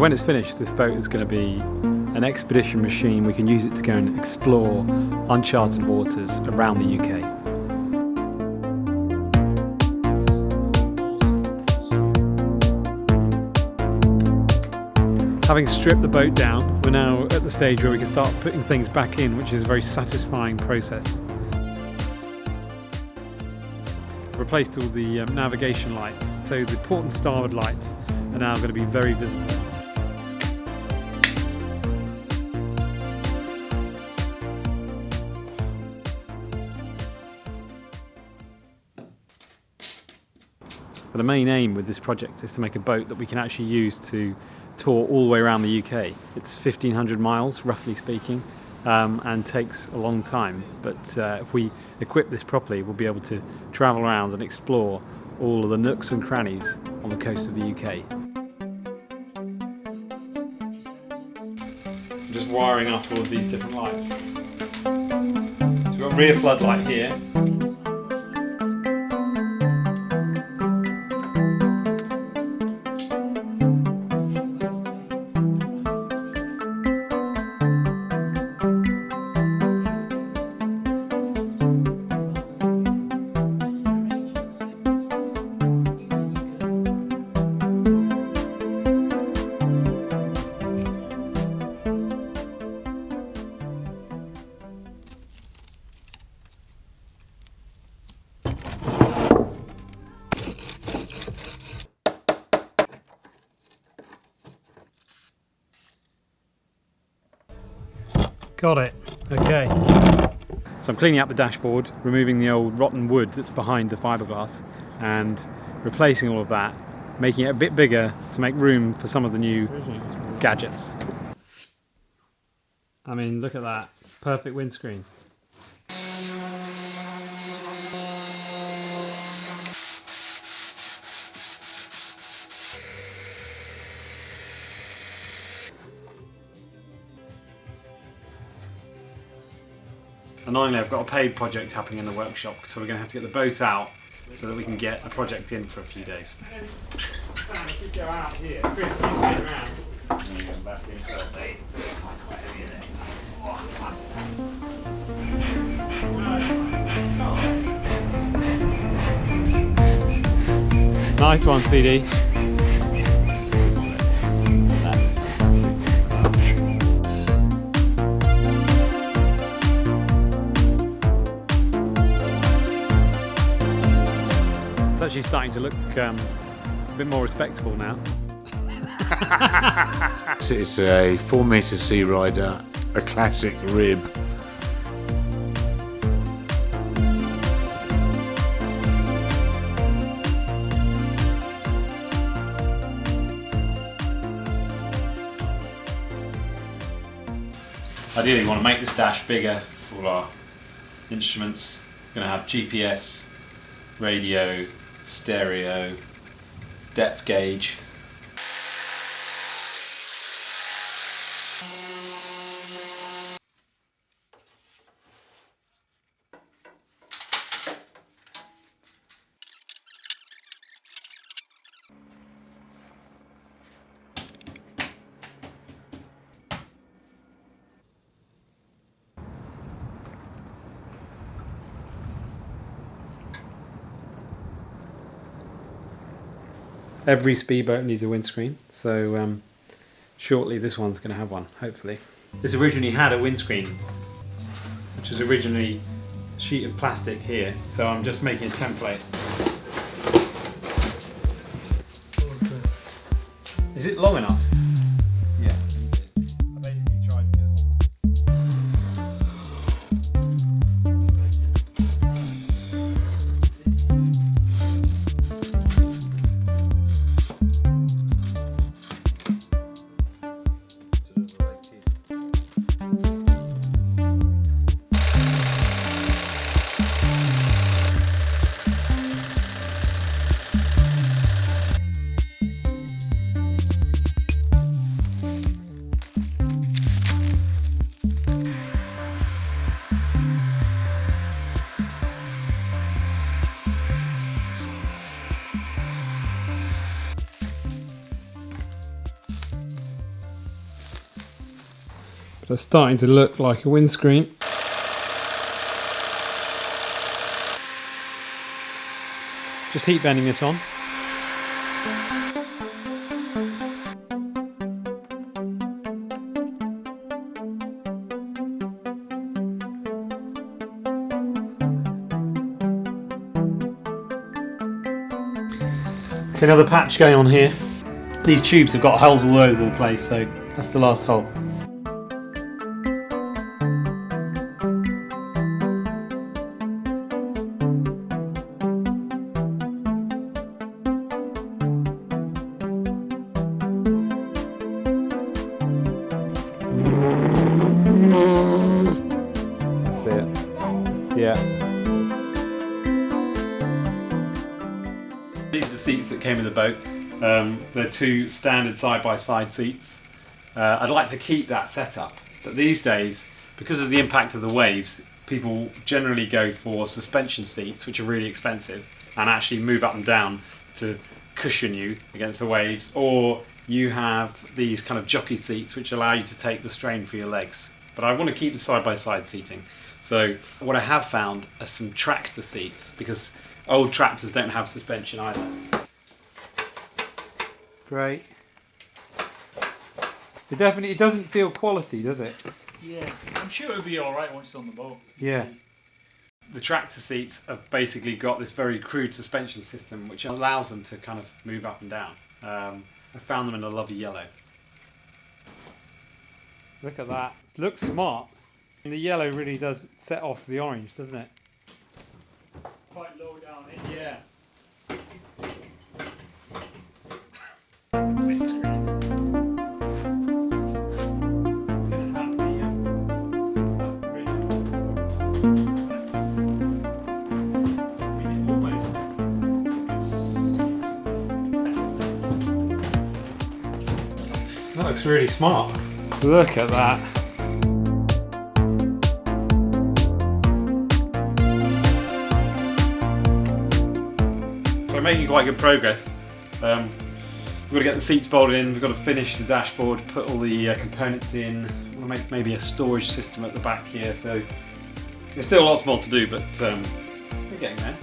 So when it's finished, this boat is going to be an expedition machine. We can use it to go and explore uncharted waters around the UK. Having stripped the boat down, we're now at the stage where we can start putting things back in, which is a very satisfying process. Replaced all the navigation lights, so the port and starboard lights are now going to be very visible. But the main aim with this project is to make a boat that we can actually use to tour all the way around the UK. It's 1,500 miles, roughly speaking, and takes a long time. But if we equip this properly, we'll be able to travel around and explore all of the nooks and crannies on the coast of the UK. I'm just wiring up all of these different lights. So we've got a rear floodlight here. Got it. Okay. So I'm cleaning up the dashboard, removing the old rotten wood that's behind the fiberglass and replacing all of that, making it a bit bigger to make room for some of the new gadgets. I mean, look at that. Perfect windscreen. Annoyingly, I've got a paid project happening in the workshop, so we're going to have to get the boat out so that we can get a project in for a few days. Sam, if you go out here, Chris, you can get around. You come back in first. Nice one, CD. It's actually starting to look a bit more respectable now. It's a 4-metre Searider, a classic rib. Ideally, we want to make this dash bigger for all our instruments. We're going to have GPS, radio, stereo, depth gauge. Every speedboat needs a windscreen, so shortly this one's going to have one, hopefully. This originally had a windscreen, which was originally a sheet of plastic here, so I'm just making a template. Is it long enough? Yes. I basically tried to get it long. So it's starting to look like a windscreen. Just heat bending this on. Okay, another patch going on here. These tubes have got holes all over the place, so that's the last hole. That's it. Yeah. These are the seats that came with the boat. They're two standard side-by-side seats. I'd like to keep that setup, but these days, because of the impact of the waves, people generally go for suspension seats, which are really expensive, and actually move up and down to cushion you against the waves, or you have these kind of jockey seats which allow you to take the strain for your legs. But I want to keep the side-by-side seating. So what I have found are some tractor seats, because old tractors don't have suspension either. Great. It doesn't feel quality, does it? Yeah, I'm sure it'll be alright once it's on the boat. Yeah. The tractor seats have basically got this very crude suspension system which allows them to kind of move up and down. I found them in a lovely yellow. Look at that. It looks smart. And the yellow really does set off the orange, doesn't it? Quite low down in. Yeah. Windscreen. It's going to have the that looks really smart. Look at that. So we're making quite good progress. We've got to get the seats bolted in, we've got to finish the dashboard, put all the components in. We'll make maybe a storage system at the back here, so there's still lots more to do, but we're getting there.